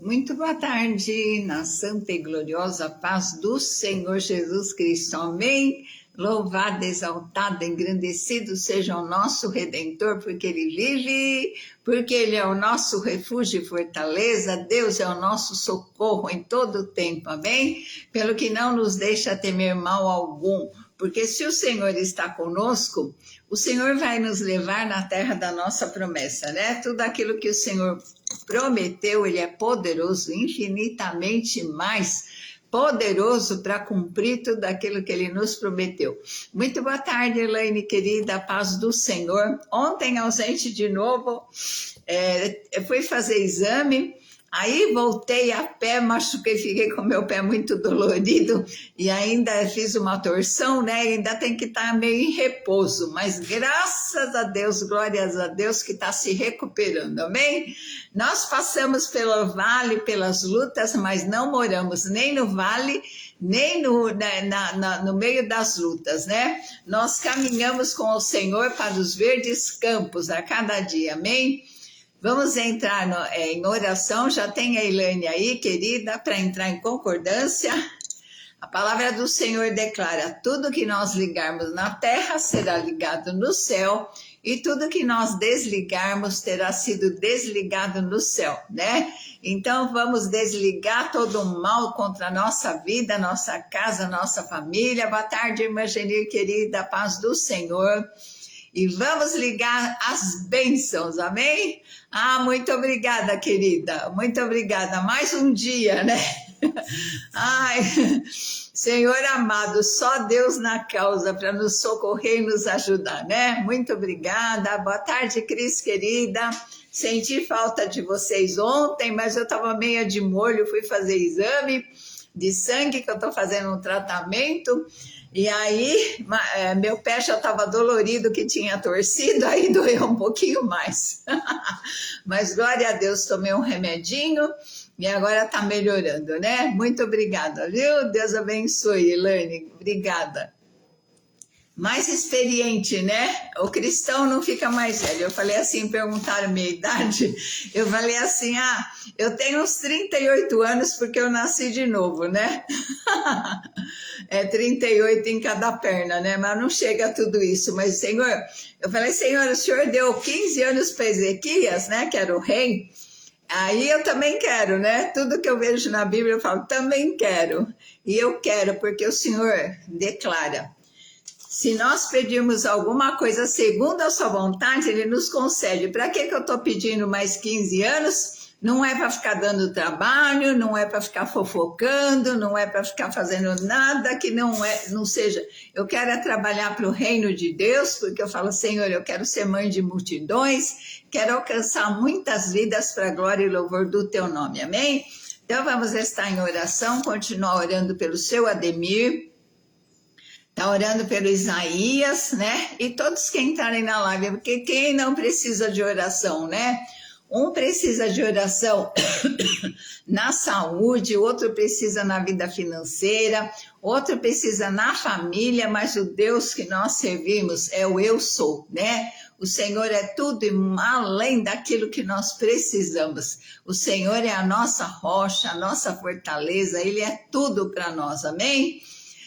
Muito boa tarde, na santa e gloriosa paz do Senhor Jesus Cristo. Amém. Louvado, exaltado, engrandecido seja o nosso Redentor, porque Ele vive, porque Ele é o nosso refúgio e fortaleza. Deus é o nosso socorro em todo o tempo. Amém. Pelo que não nos deixa temer mal algum, porque se o Senhor está conosco, o Senhor vai nos levar na terra da nossa promessa, né? Tudo aquilo que o Senhor prometeu, Ele é poderoso, infinitamente mais poderoso para cumprir tudo aquilo que Ele nos prometeu. Muito boa tarde, Elaine, querida, paz do Senhor. Ontem, ausente de novo, eu fui fazer exame. Aí voltei a pé, machuquei, fiquei com meu pé muito dolorido e ainda fiz uma torção, né? Ainda tem que estar meio em repouso, mas graças a Deus, glórias a Deus que está se recuperando, amém? Nós passamos pelo vale, pelas lutas, mas não moramos nem no vale, nem no meio das lutas, né? Nós caminhamos com o Senhor para os verdes campos a cada dia, amém? Vamos entrar em oração, já tem a Elaine aí, querida, para entrar em concordância. A palavra do Senhor declara: tudo que nós ligarmos na terra será ligado no céu, e tudo que nós desligarmos terá sido desligado no céu, né? Então vamos desligar todo o mal contra a nossa vida, nossa casa, nossa família. Boa tarde, irmã Genir, querida, paz do Senhor. E vamos ligar as bênçãos, amém? Ah, muito obrigada, querida, muito obrigada. Mais um dia, né? Ai, Senhor amado, só Deus na causa para nos socorrer e nos ajudar, né? Muito obrigada. Boa tarde, Cris, querida. Senti falta de vocês ontem, mas eu estava meia de molho, fui fazer exame de sangue, que eu estou fazendo um tratamento. E aí, meu pé já estava dolorido, que tinha torcido, aí doeu um pouquinho mais. Mas glória a Deus, tomei um remedinho e agora está melhorando, né? Muito obrigada, viu? Deus abençoe, Elaine. Obrigada. Mais experiente, né? O cristão não fica mais velho. Eu falei assim, perguntaram a minha idade. Eu falei assim, eu tenho uns 38 anos porque eu nasci de novo, né? É 38 em cada perna, né? Mas não chega a tudo isso. Mas, Senhor, eu falei, Senhor, o Senhor deu 15 anos para Ezequias, né? Que era o rei. Aí eu também quero, né? Tudo que eu vejo na Bíblia eu falo, também quero. E eu quero porque o Senhor declara: se nós pedirmos alguma coisa segundo a sua vontade, Ele nos concede. Para que eu estou pedindo mais 15 anos? Não é para ficar dando trabalho, não é para ficar fofocando, não é para ficar fazendo nada que não seja. Eu quero trabalhar para o reino de Deus, porque eu falo, Senhor, eu quero ser mãe de multidões, quero alcançar muitas vidas para a glória e louvor do teu nome, amém? Então vamos estar em oração, continuar orando pelo seu Ademir. Está orando pelo Isaías, né? E todos que entrarem na live, porque quem não precisa de oração, né? Um precisa de oração na saúde, outro precisa na vida financeira, outro precisa na família, mas o Deus que nós servimos é o eu sou, né? O Senhor é tudo e além daquilo que nós precisamos. O Senhor é a nossa rocha, a nossa fortaleza, Ele é tudo para nós, amém?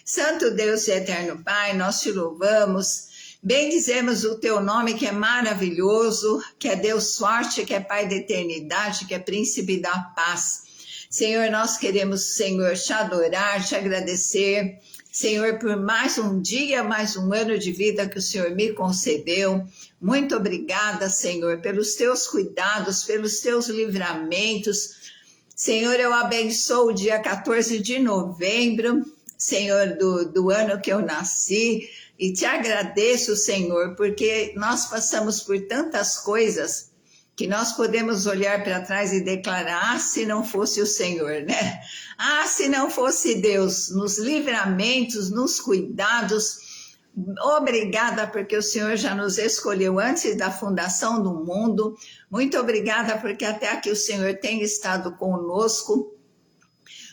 Santo Deus e eterno Pai, nós te louvamos, bendizemos o teu nome que é maravilhoso, que é Deus forte, que é Pai da eternidade, que é príncipe da paz. Senhor, nós queremos, Senhor, te adorar, te agradecer, Senhor, por mais um dia, mais um ano de vida que o Senhor me concedeu. Muito obrigada, Senhor, pelos teus cuidados, pelos teus livramentos. Senhor, eu abençoo o dia 14 de novembro, Senhor, do ano que eu nasci, e te agradeço, Senhor, porque nós passamos por tantas coisas que nós podemos olhar para trás e declarar, se não fosse o Senhor, né? Se não fosse Deus, nos livramentos, nos cuidados. Obrigada, porque o Senhor já nos escolheu antes da fundação do mundo. Muito obrigada, porque até aqui o Senhor tem estado conosco.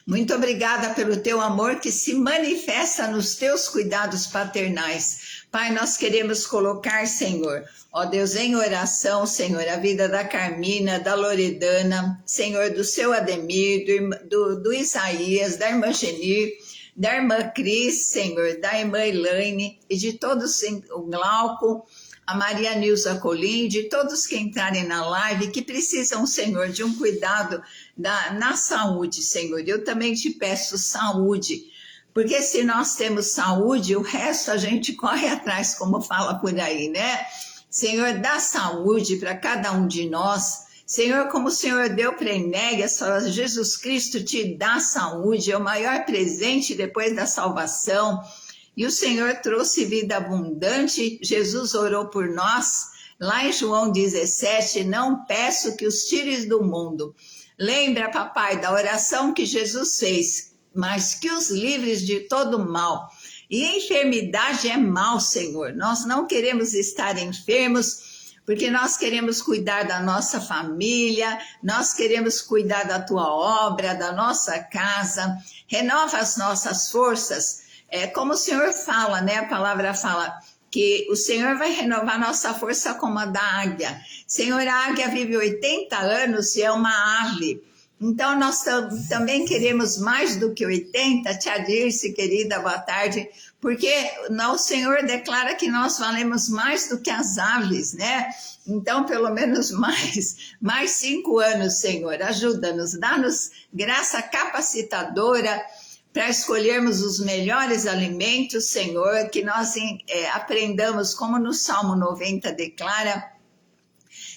Muito obrigada pelo teu amor que se manifesta nos teus cuidados paternais. Pai, nós queremos colocar, Senhor, ó Deus, em oração, Senhor, a vida da Carmina, da Loredana, Senhor, do seu Ademir, do Isaías, da irmã Genir, da irmã Cris, Senhor, da irmã Elaine e de todos, o Glauco, a Maria Nilza Colim, de todos que entrarem na live, que precisam, Senhor, de um cuidado na saúde, Senhor. Eu também te peço saúde, porque se nós temos saúde, o resto a gente corre atrás, como fala por aí, né? Senhor, dá saúde para cada um de nós. Senhor, como o Senhor deu para Enéas, Jesus Cristo te dá saúde, é o maior presente depois da salvação. E o Senhor trouxe vida abundante, Jesus orou por nós. Lá em João 17, não peço que os tires do mundo. Lembra, papai, da oração que Jesus fez, mas que os livres de todo mal. E enfermidade é mal, Senhor. Nós não queremos estar enfermos, porque nós queremos cuidar da nossa família, nós queremos cuidar da tua obra, da nossa casa. Renova as nossas forças. É como o Senhor fala, né? A palavra fala que o Senhor vai renovar nossa força como a da águia. Senhor, a águia vive 80 anos e é uma ave. Então, nós também queremos mais do que 80. Tia Dirce, querida, boa tarde. Porque o Senhor declara que nós valemos mais do que as aves, né? Então, pelo menos mais 5 anos, Senhor. Ajuda-nos, dá-nos graça capacitadora para escolhermos os melhores alimentos, Senhor, que nós aprendamos, como no Salmo 90 declara,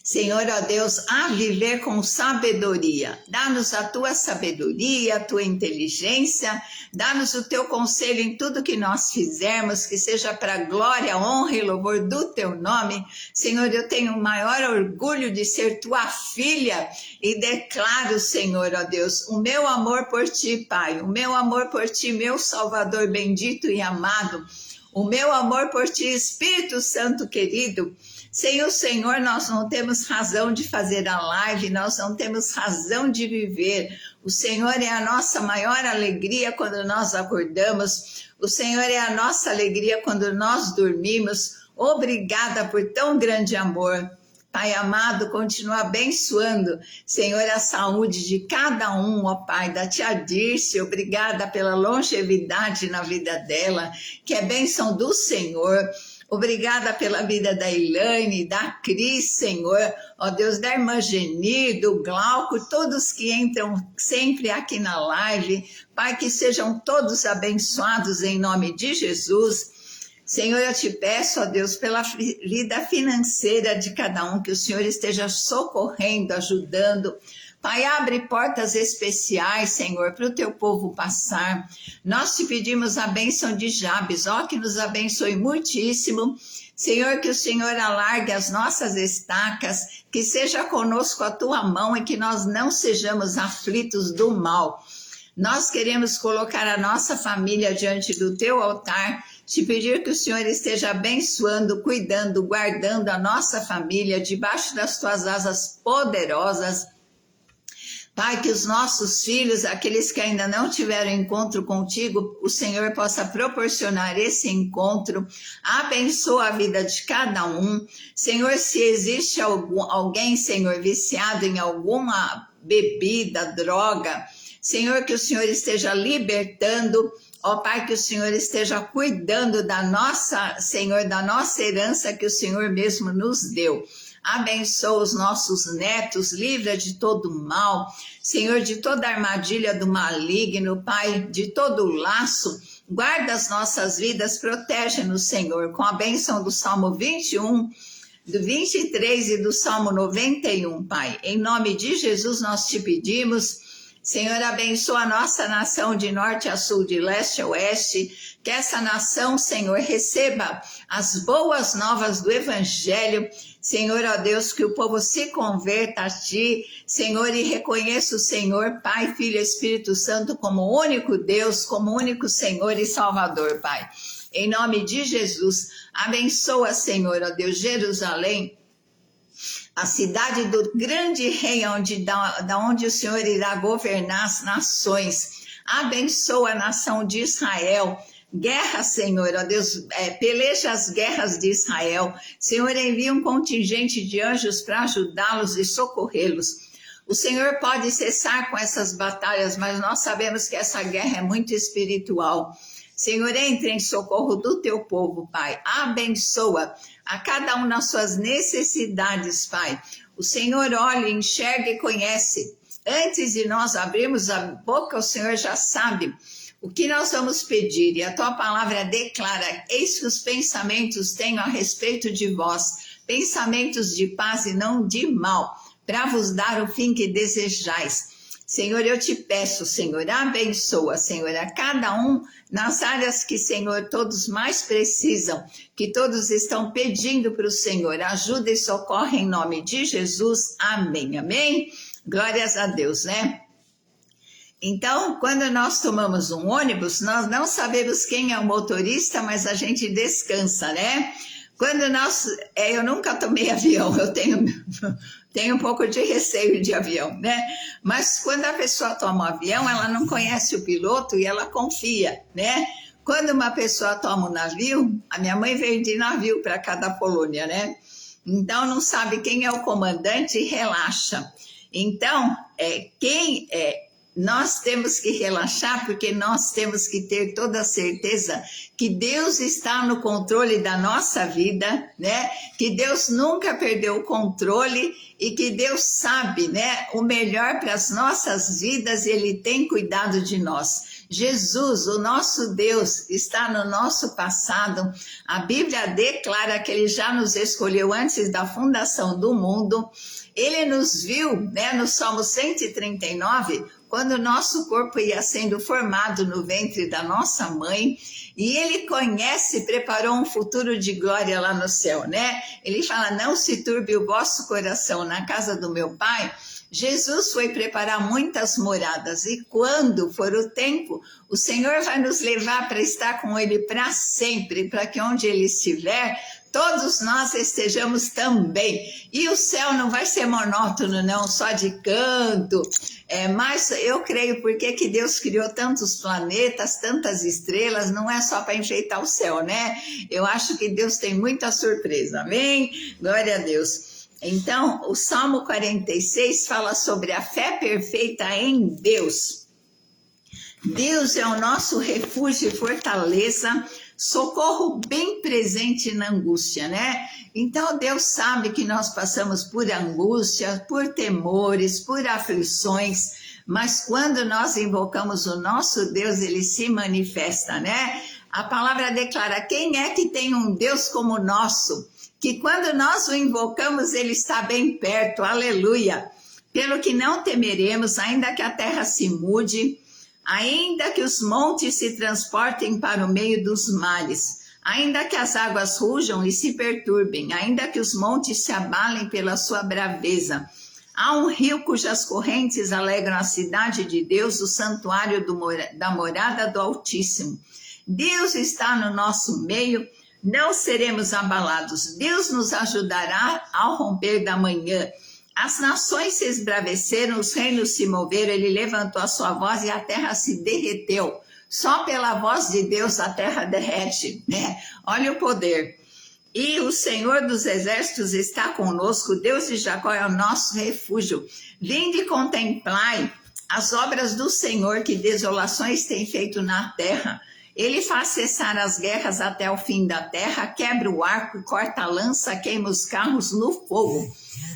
Senhor, ó Deus, a viver com sabedoria. Dá-nos a tua sabedoria, a tua inteligência, dá-nos o teu conselho em tudo que nós fizermos, que seja para a glória, honra e louvor do teu nome. Senhor, eu tenho o maior orgulho de ser tua filha e declaro, Senhor, ó Deus, o meu amor por ti, Pai, o meu amor por ti, meu Salvador bendito e amado, o meu amor por ti, Espírito Santo querido. Sem o Senhor, nós não temos razão de fazer a live, nós não temos razão de viver. O Senhor é a nossa maior alegria quando nós acordamos. O Senhor é a nossa alegria quando nós dormimos. Obrigada por tão grande amor. Pai amado, continua abençoando, Senhor, a saúde de cada um, ó Pai, da tia Dirce, obrigada pela longevidade na vida dela, que é bênção do Senhor. Obrigada pela vida da Elaine, da Cris, Senhor, ó Deus, da irmã Genir, do Glauco, todos que entram sempre aqui na live. Pai, que sejam todos abençoados em nome de Jesus. Senhor, eu te peço, ó Deus, pela vida financeira de cada um, que o Senhor esteja socorrendo, ajudando. Pai, abre portas especiais, Senhor, para o teu povo passar. Nós te pedimos a bênção de Jabes, ó, que nos abençoe muitíssimo. Senhor, que o Senhor alargue as nossas estacas, que seja conosco a tua mão e que nós não sejamos aflitos do mal. Nós queremos colocar a nossa família diante do teu altar, te pedir que o Senhor esteja abençoando, cuidando, guardando a nossa família debaixo das tuas asas poderosas. Pai, que os nossos filhos, aqueles que ainda não tiveram encontro contigo, o Senhor possa proporcionar esse encontro. Abençoa a vida de cada um. Senhor, se existe alguém, Senhor, viciado em alguma bebida, droga, Senhor, que o Senhor esteja libertando. Ó Pai, que o Senhor esteja cuidando da nossa, Senhor, da nossa herança que o Senhor mesmo nos deu. Abençoa os nossos netos, livra de todo mal, Senhor, de toda armadilha do maligno, Pai, de todo laço, guarda as nossas vidas, protege-nos, Senhor, com a bênção do Salmo 21, do 23 e do Salmo 91, Pai. Em nome de Jesus nós te pedimos. Senhor, abençoa a nossa nação de norte a sul, de leste a oeste, que essa nação, Senhor, receba as boas novas do Evangelho. Senhor, ó Deus, que o povo se converta a Ti, Senhor, e reconheça o Senhor, Pai, Filho e Espírito Santo como o único Deus, como o único Senhor e Salvador, Pai. Em nome de Jesus, abençoa, Senhor, ó Deus, Jerusalém, a cidade do grande rei, da onde o Senhor irá governar as nações. abençoa a nação de Israel. Guerra, Senhor, ó Deus, peleja as guerras de Israel. Senhor, envia um contingente de anjos para ajudá-los e socorrê-los. O Senhor pode cessar com essas batalhas, mas nós sabemos que essa guerra é muito espiritual. Senhor, entre em socorro do teu povo, Pai. Abençoa a cada um nas suas necessidades, Pai. O Senhor olha, enxerga e conhece. Antes de nós abrirmos a boca, o Senhor já sabe o que nós vamos pedir. E a tua palavra declara: eis que os pensamentos tenho a respeito de vós, pensamentos de paz e não de mal, para vos dar o fim que desejais. Senhor, eu te peço, Senhor, abençoa, Senhor, a cada um nas áreas que, Senhor, todos mais precisam, que todos estão pedindo para o Senhor. Ajuda e socorre em nome de Jesus. Amém, amém. Glórias a Deus, né? Então, quando nós tomamos um ônibus, nós não sabemos quem é o motorista, mas a gente descansa, né? Eu nunca tomei avião, eu tenho um pouco de receio de avião, né? Mas quando a pessoa toma um avião, ela não conhece o piloto e ela confia, né? Quando uma pessoa toma um navio, a minha mãe veio de navio para cá da Polônia, né? Então não sabe quem é o comandante e relaxa. Então, nós temos que relaxar, porque nós temos que ter toda a certeza que Deus está no controle da nossa vida, né? Que Deus nunca perdeu o controle e que Deus sabe, né, o melhor para as nossas vidas e Ele tem cuidado de nós. Jesus, o nosso Deus, está no nosso passado. A Bíblia declara que Ele já nos escolheu antes da fundação do mundo. Ele nos viu, né, no Salmo 139, quando o nosso corpo ia sendo formado no ventre da nossa mãe, e Ele conhece, preparou um futuro de glória lá no céu, né? Ele fala: não se turbe o vosso coração, na casa do meu Pai. Jesus foi preparar muitas moradas, e quando for o tempo, o Senhor vai nos levar para estar com Ele para sempre, para que onde Ele estiver, todos nós estejamos também. E o céu não vai ser monótono, não, só de canto. Mas eu creio porque que Deus criou tantos planetas, tantas estrelas, não é só para enfeitar o céu, né? Eu acho que Deus tem muita surpresa, amém? Glória a Deus. Então, o Salmo 46 fala sobre a fé perfeita em Deus. Deus é o nosso refúgio e fortaleza, socorro bem presente na angústia, né? Então Deus sabe que nós passamos por angústia, por temores, por aflições, mas quando nós invocamos o nosso Deus, Ele se manifesta, né? A palavra declara: quem é que tem um Deus como o nosso? Que quando nós o invocamos, Ele está bem perto, aleluia. Pelo que não temeremos, ainda que a terra se mude, ainda que os montes se transportem para o meio dos mares, ainda que as águas rujam e se perturbem, ainda que os montes se abalem pela sua braveza. Há um rio cujas correntes alegram a cidade de Deus, o santuário da morada do Altíssimo. Deus está no nosso meio, não seremos abalados. Deus nos ajudará ao romper da manhã. As nações se esbraveceram, os reinos se moveram, Ele levantou a sua voz e a terra se derreteu. Só pela voz de Deus a terra derrete, né? Olha o poder. E o Senhor dos exércitos está conosco, Deus de Jacó é o nosso refúgio. Vinde e contemplai as obras do Senhor, que desolações tem feito na terra. Ele faz cessar as guerras até o fim da terra, quebra o arco, corta a lança, queima os carros no fogo.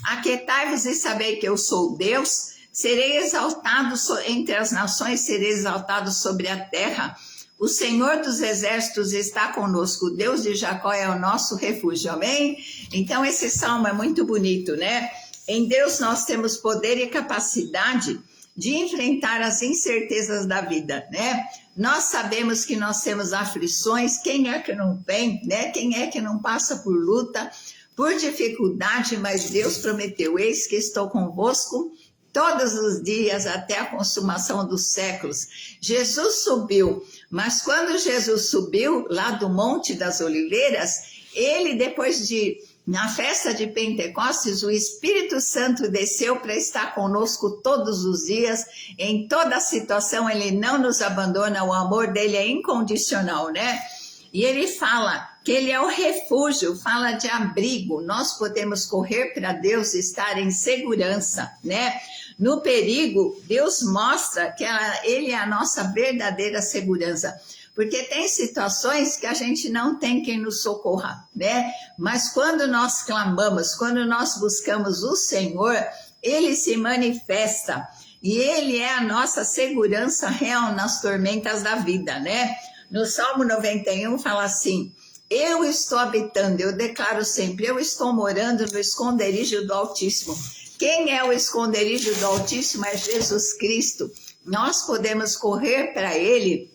Aquietai-vos e sabei que eu sou Deus, serei exaltado entre as nações, serei exaltado sobre a terra. O Senhor dos exércitos está conosco, o Deus de Jacó é o nosso refúgio, amém? Então esse salmo é muito bonito, né? Em Deus nós temos poder e capacidade de enfrentar as incertezas da vida, né? Nós sabemos que nós temos aflições, quem é que não tem, né? Quem é que não passa por luta, por dificuldade, mas Deus prometeu: eis que estou convosco todos os dias até a consumação dos séculos. Jesus subiu, mas quando Jesus subiu lá do Monte das Oliveiras, Ele, depois de Na festa de Pentecostes, o Espírito Santo desceu para estar conosco todos os dias, em toda situação, ele não nos abandona, o amor dele é incondicional, né? E ele fala que ele é o refúgio, fala de abrigo, nós podemos correr para Deus e estar em segurança, né? No perigo, Deus mostra que ele é a nossa verdadeira segurança. Porque tem situações que a gente não tem quem nos socorra, né? Mas quando nós clamamos, quando nós buscamos o Senhor, ele se manifesta e ele é a nossa segurança real nas tormentas da vida, né? No Salmo 91 fala assim: eu estou habitando, eu declaro sempre, eu estou morando no esconderijo do Altíssimo. Quem é o esconderijo do Altíssimo? É Jesus Cristo. Nós podemos correr para ele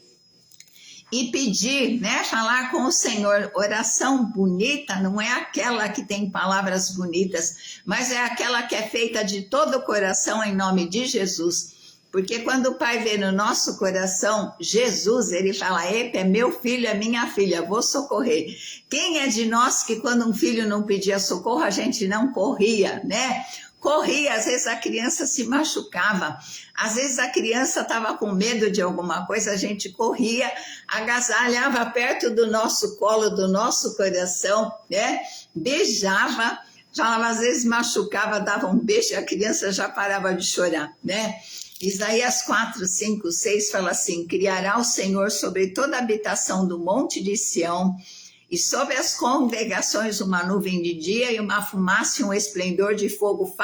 e pedir, né, falar com o Senhor. Oração bonita não é aquela que tem palavras bonitas, mas é aquela que é feita de todo o coração em nome de Jesus. Porque quando o Pai vê no nosso coração Jesus, ele fala: epa, é meu filho, é minha filha, vou socorrer. Quem é de nós que quando um filho não pedia socorro, a gente não corria, né? Corria, às vezes a criança se machucava, às vezes a criança estava com medo de alguma coisa, a gente corria, agasalhava perto do nosso colo, do nosso coração, né? Beijava, falava, às vezes machucava, dava um beijo e a criança já parava de chorar, né? Isaías 4, 5, 6 fala assim: criará o Senhor sobre toda a habitação do monte de Sião, e sobre as congregações uma nuvem de dia e uma fumaça e um esplendor de fogo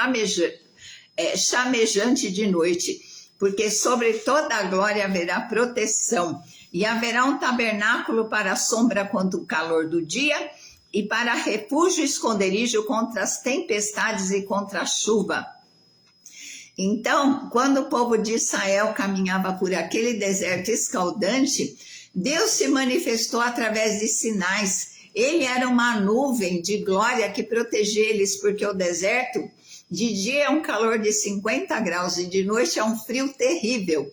chamejante de noite, porque sobre toda a glória haverá proteção, e haverá um tabernáculo para a sombra contra o calor do dia, e para refúgio e esconderijo contra as tempestades e contra a chuva. Então, quando o povo de Israel caminhava por aquele deserto escaldante, Deus se manifestou através de sinais. Ele era uma nuvem de glória que protegia eles, porque o deserto, de dia é um calor de 50 graus e de noite é um frio terrível.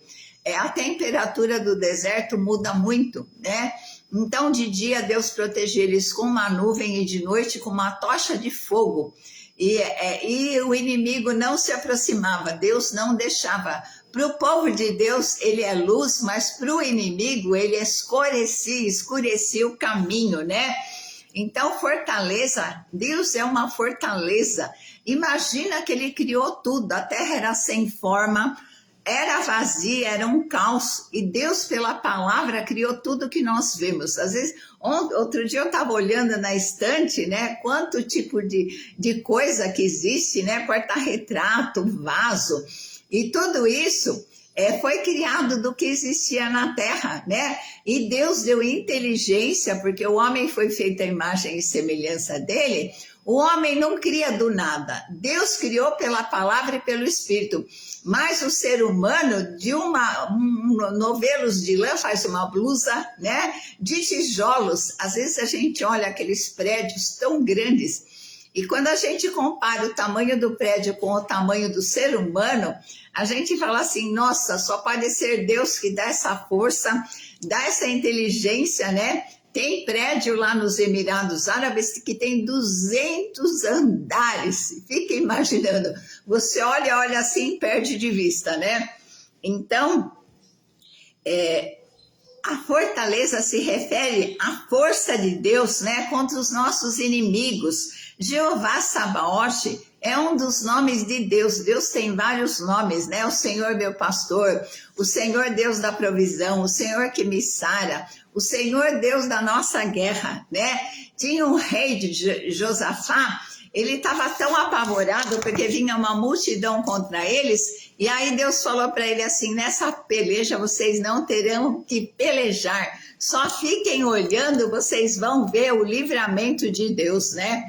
A temperatura do deserto muda muito, né? Então, de dia, Deus protegia eles com uma nuvem e de noite com uma tocha de fogo. E o inimigo não se aproximava, Deus não deixava. Para o povo de Deus, ele é luz, mas para o inimigo, ele escurecia o caminho, né? Então, fortaleza, Deus é uma fortaleza. Imagina que ele criou tudo, a terra era sem forma, era vazia, era um caos, e Deus, pela palavra, criou tudo que nós vemos. Às vezes, outro dia eu estava olhando na estante, né, quanto tipo de coisa que existe, né, porta-retrato, vaso, e tudo isso foi criado do que existia na terra, né? E Deus deu inteligência, porque o homem foi feito à imagem e semelhança dele. O homem não cria do nada, Deus criou pela palavra e pelo Espírito, mas o ser humano de novelos de lã faz uma blusa, né, de tijolos. Às vezes a gente olha aqueles prédios tão grandes e quando a gente compara o tamanho do prédio com o tamanho do ser humano, a gente fala assim: nossa, só pode ser Deus que dá essa força, dá essa inteligência, né? Tem prédio lá nos Emirados Árabes que tem 200 andares. Fica imaginando. Você olha assim e perde de vista, né? Então, a fortaleza se refere à força de Deus, né, contra os nossos inimigos. Jeová Sabaote é um dos nomes de Deus. Deus tem vários nomes, né? O Senhor meu pastor, o Senhor Deus da provisão, o Senhor que me sara, o Senhor Deus da nossa guerra, né? Tinha um rei de Josafá, ele estava tão apavorado porque vinha uma multidão contra eles, e aí Deus falou para ele assim: nessa peleja vocês não terão que pelejar, só fiquem olhando, vocês vão ver o livramento de Deus, né?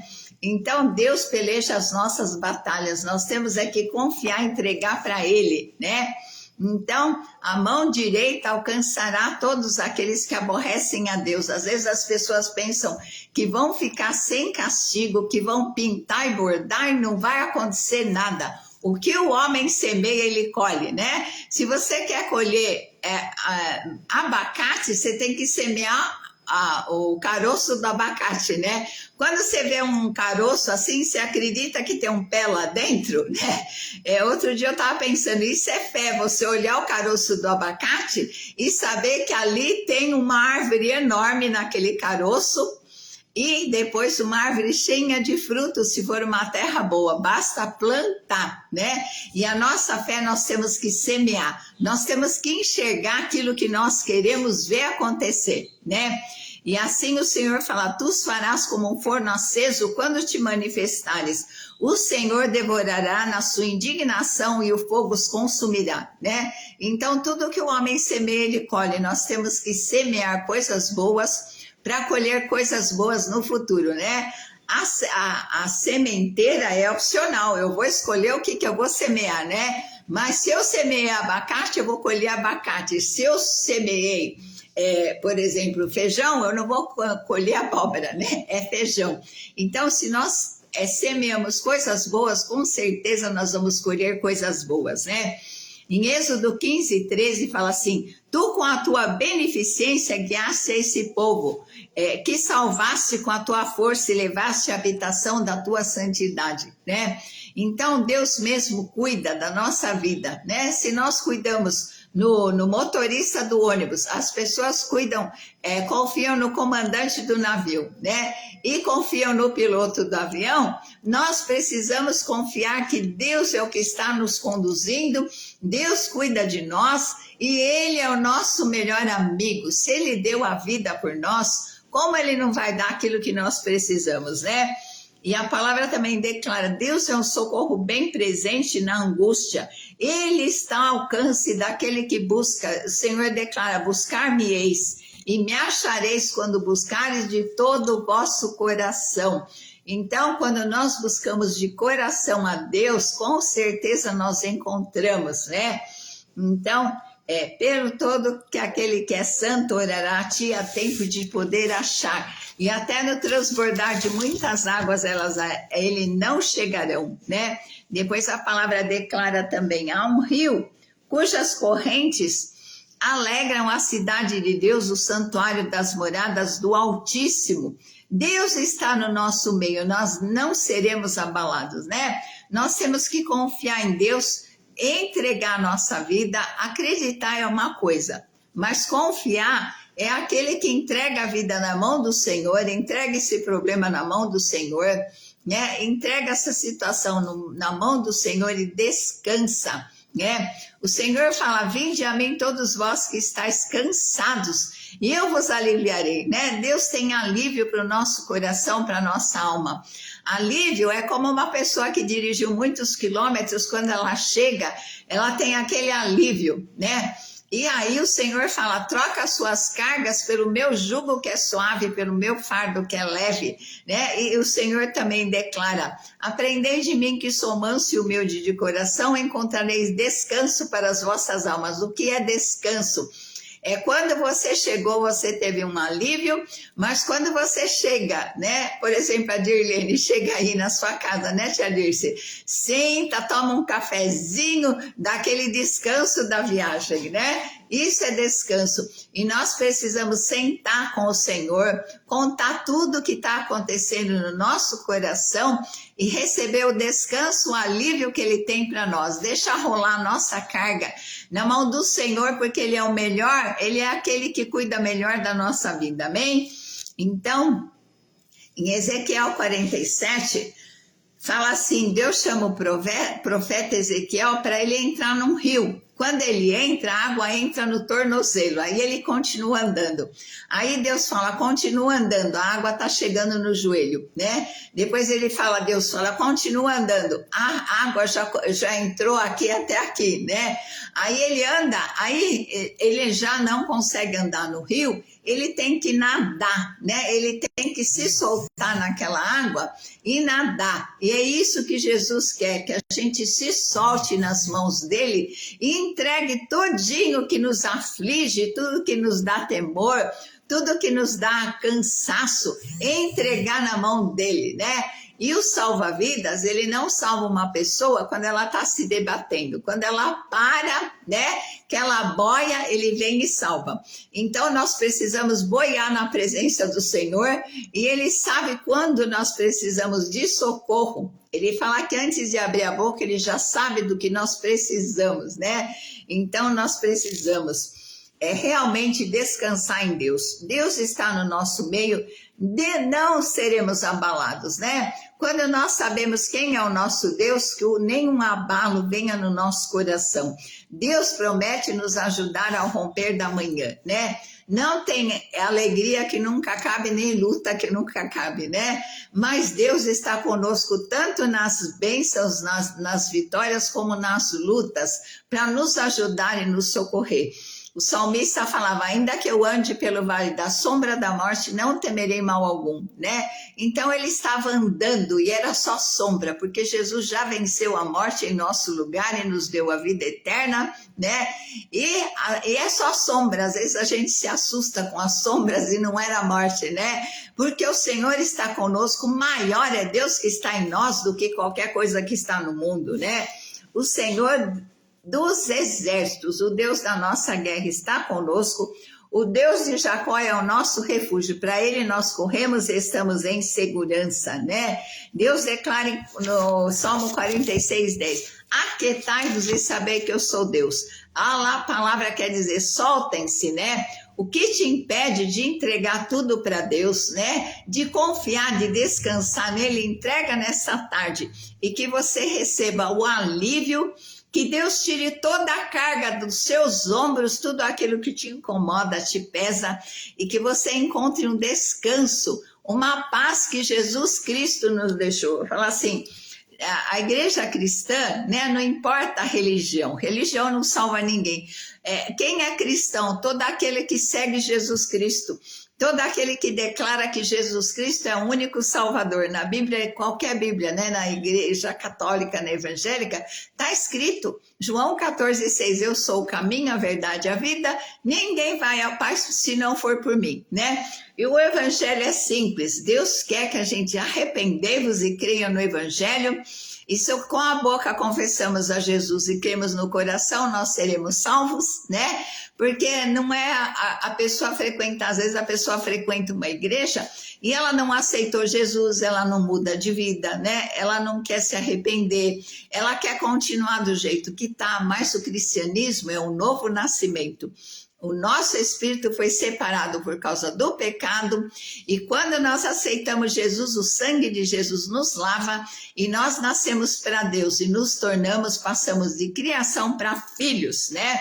Então, Deus peleja as nossas batalhas, nós temos que confiar, entregar para Ele, né? Então, a mão direita alcançará todos aqueles que aborrecem a Deus. Às vezes as pessoas pensam que vão ficar sem castigo, que vão pintar e bordar e não vai acontecer nada. O que o homem semeia, ele colhe, né? Se você quer colher abacate, você tem que semear o caroço do abacate, né? Quando você vê um caroço assim, você acredita que tem um pé lá dentro, né? Outro dia eu estava pensando, isso é fé, você olhar o caroço do abacate e saber que ali tem uma árvore enorme naquele caroço, e depois uma árvore cheia de frutos, se for uma terra boa, basta plantar, né? E a nossa fé nós temos que semear, nós temos que enxergar aquilo que nós queremos ver acontecer, né? E assim o Senhor fala, tu farás como um forno aceso quando te manifestares. O Senhor devorará na sua indignação e o fogo os consumirá, né? Então tudo que o homem semeia, ele colhe. Nós temos que semear coisas boas para colher coisas boas no futuro, né? A sementeira é opcional, eu vou escolher o que eu vou semear, né? Mas se eu semeei abacate, eu vou colher abacate. Se eu semeei, por exemplo, feijão, eu não vou colher abóbora, né? É feijão. Então, se nós semeamos coisas boas, com certeza nós vamos colher coisas boas, né? Em Êxodo 15, 13 fala assim, tu com a tua beneficência guiaste esse povo, que salvaste com a tua força e levaste a habitação da tua santidade, né? Então Deus mesmo cuida da nossa vida, né? Se nós cuidamos no motorista do ônibus, as pessoas cuidam, confiam no comandante do navio, né? E confiam no piloto do avião, nós precisamos confiar que Deus é o que está nos conduzindo, Deus cuida de nós e Ele é o nosso melhor amigo. Se Ele deu a vida por nós, como Ele não vai dar aquilo que nós precisamos, né? E a palavra também declara, Deus é um socorro bem presente na angústia. Ele está ao alcance daquele que busca. O Senhor declara, buscar-me-eis e me achareis quando buscares de todo o vosso coração. Então, quando nós buscamos de coração a Deus, com certeza nós encontramos, né? Então, pelo todo que aquele que é santo orará a ti, há tempo de poder achar. E até no transbordar de muitas águas, ele não chegarão, né? Depois a palavra declara também, há um rio cujas correntes alegram a cidade de Deus, o santuário das moradas do Altíssimo. Deus está no nosso meio, nós não seremos abalados, né? Nós temos que confiar em Deus, entregar nossa vida, acreditar é uma coisa, mas confiar é aquele que entrega a vida na mão do Senhor, entrega esse problema na mão do Senhor, né? Entrega essa situação na mão do Senhor e descansa, né? O Senhor fala, vinde a mim todos vós que estáis cansados e eu vos aliviarei, né? Deus tem alívio para o nosso coração, para a nossa alma. Alívio é como uma pessoa que dirigiu muitos quilômetros, quando ela chega, ela tem aquele alívio, né? E aí o Senhor fala, troca as suas cargas pelo meu jugo que é suave, pelo meu fardo que é leve, né? E o Senhor também declara, aprendei de mim que sou manso e humilde de coração, encontrareis descanso para as vossas almas. O que é descanso? É quando você chegou, você teve um alívio, mas quando você chega, né? Por exemplo, a Dirlene chega aí na sua casa, né, tia Dirce? Senta, toma um cafezinho, dá aquele descanso da viagem, né? Isso é descanso. E nós precisamos sentar com o Senhor, contar tudo o que está acontecendo no nosso coração e receber o descanso, o alívio que Ele tem para nós. Deixa rolar a nossa carga na mão do Senhor, porque Ele é o melhor, Ele é aquele que cuida melhor da nossa vida, amém? Então, em Ezequiel 47, fala assim, Deus chama o profeta Ezequiel para ele entrar num rio. Quando ele entra, a água entra no tornozelo, aí ele continua andando. Aí Deus fala, continua andando, a água está chegando no joelho, né? Depois Deus fala, continua andando, a água já entrou aqui até aqui, né? Aí ele anda, aí ele já não consegue andar no rio, ele tem que nadar, né? Ele tem que se soltar naquela água e nadar. E é isso que Jesus quer, que a gente se solte nas mãos dele e entregue todinho que nos aflige, tudo que nos dá temor, tudo que nos dá cansaço, entregar na mão dele, né? E o salva-vidas, ele não salva uma pessoa quando ela está se debatendo. Quando ela para, né, que ela boia, ele vem e salva. Então, nós precisamos boiar na presença do Senhor e ele sabe quando nós precisamos de socorro. Ele fala que antes de abrir a boca, ele já sabe do que nós precisamos, né? Então, nós precisamos realmente descansar em Deus. Deus está no nosso meio, não seremos abalados, né? Quando nós sabemos quem é o nosso Deus, que nenhum abalo venha no nosso coração. Deus promete nos ajudar ao romper da manhã, né? Não tem alegria que nunca acabe, nem luta que nunca acabe, né? Mas Deus está conosco tanto nas bênçãos, nas vitórias, como nas lutas, para nos ajudar e nos socorrer. O salmista falava, ainda que eu ande pelo vale da sombra da morte, não temerei mal algum, né? Então ele estava andando e era só sombra, porque Jesus já venceu a morte em nosso lugar e nos deu a vida eterna, né? E é só sombra, às vezes a gente se assusta com as sombras e não era a morte, né? Porque o Senhor está conosco, maior é Deus que está em nós do que qualquer coisa que está no mundo, né? O Senhor dos exércitos, o Deus da nossa guerra está conosco, o Deus de Jacó é o nosso refúgio, para ele nós corremos e estamos em segurança, né? Deus declara no Salmo 46:10, aquietai-vos e sabei que eu sou Deus. Lá a palavra quer dizer, soltem-se, né? O que te impede de entregar tudo para Deus, né? De confiar, de descansar nele, entrega nessa tarde e que você receba o alívio. Que Deus tire toda a carga dos seus ombros, tudo aquilo que te incomoda, te pesa, e que você encontre um descanso, uma paz que Jesus Cristo nos deixou. Fala assim, a igreja cristã, né, não importa a religião não salva ninguém. Quem é cristão? Todo aquele que segue Jesus Cristo. Todo aquele que declara que Jesus Cristo é o único Salvador. Na Bíblia, qualquer Bíblia, né? Na igreja católica, na evangélica, está escrito, João 14:6, eu sou o caminho, a verdade e a vida, ninguém vai ao Pai se não for por mim, né? E o evangelho é simples, Deus quer que a gente arrependemos e creia no evangelho, e se com a boca confessamos a Jesus e cremos no coração, nós seremos salvos, né? Porque não é a pessoa frequentar, às vezes a pessoa frequenta uma igreja e ela não aceitou Jesus, ela não muda de vida, né? Ela não quer se arrepender, ela quer continuar do jeito que está, mas o cristianismo é um novo nascimento. O nosso espírito foi separado por causa do pecado e quando nós aceitamos Jesus, o sangue de Jesus nos lava e nós nascemos para Deus e nos tornamos, passamos de criação para filhos, né?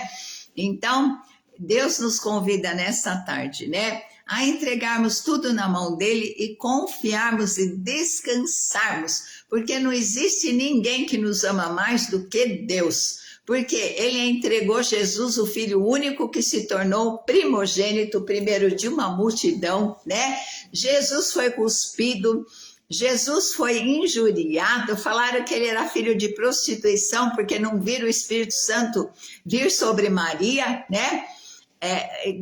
Então, Deus nos convida nessa tarde, né? A entregarmos tudo na mão dele e confiarmos e descansarmos, porque não existe ninguém que nos ama mais do que Deus. Porque ele entregou Jesus, o Filho único que se tornou primogênito, primeiro de uma multidão, né? Jesus foi cuspido, Jesus foi injuriado, falaram que ele era filho de prostituição, porque não viram o Espírito Santo vir sobre Maria, né?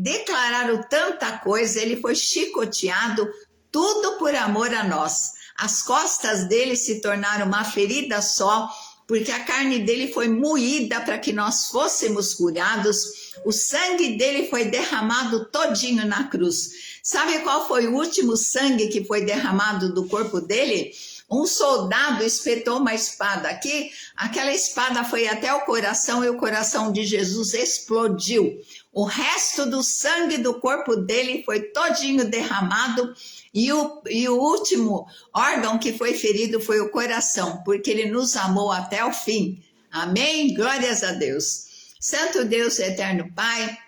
Declararam tanta coisa, ele foi chicoteado, tudo por amor a nós. As costas dele se tornaram uma ferida só, porque a carne dele foi moída para que nós fôssemos curados, o sangue dele foi derramado todinho na cruz. Sabe qual foi o último sangue que foi derramado do corpo dele? Um soldado espetou uma espada aqui, aquela espada foi até o coração e o coração de Jesus explodiu. O resto do sangue do corpo dele foi todinho derramado e o último órgão que foi ferido foi o coração, porque ele nos amou até o fim. Amém? Glórias a Deus. Santo Deus, eterno Pai,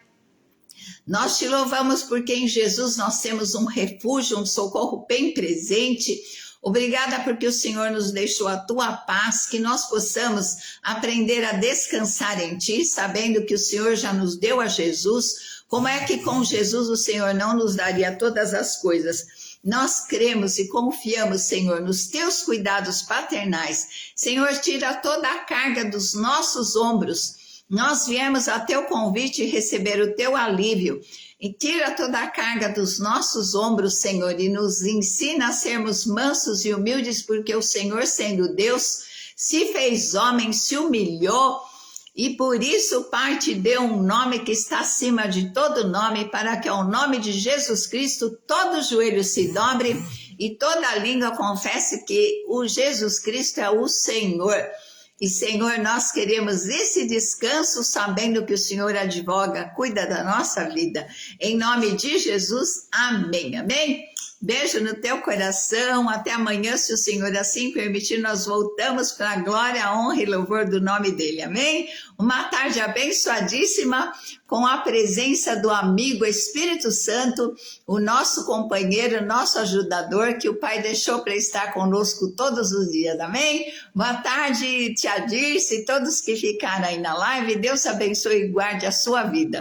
nós te louvamos porque em Jesus nós temos um refúgio, um socorro bem presente. Obrigada porque o Senhor nos deixou a tua paz, que nós possamos aprender a descansar em ti, sabendo que o Senhor já nos deu a Jesus. Como é que com Jesus o Senhor não nos daria todas as coisas? Nós cremos e confiamos, Senhor, nos teus cuidados paternais. Senhor, tira toda a carga dos nossos ombros. Nós viemos a teu convite receber o teu alívio. E tira toda a carga dos nossos ombros, Senhor, e nos ensina a sermos mansos e humildes, porque o Senhor, sendo Deus, se fez homem, se humilhou, e por isso, Pai, te deu um nome que está acima de todo nome, para que ao nome de Jesus Cristo todo joelho se dobre e toda língua confesse que o Jesus Cristo é o Senhor. E, Senhor, nós queremos esse descanso, sabendo que o Senhor advoga, cuida da nossa vida. Em nome de Jesus, amém, amém? Beijo no teu coração, até amanhã, se o Senhor assim permitir, nós voltamos para a glória, a honra e louvor do nome dele, amém? Uma tarde abençoadíssima, com a presença do amigo Espírito Santo, o nosso companheiro, nosso ajudador, que o Pai deixou para estar conosco todos os dias, amém? Boa tarde, tia Dirce e todos que ficaram aí na live, Deus abençoe e guarde a sua vida.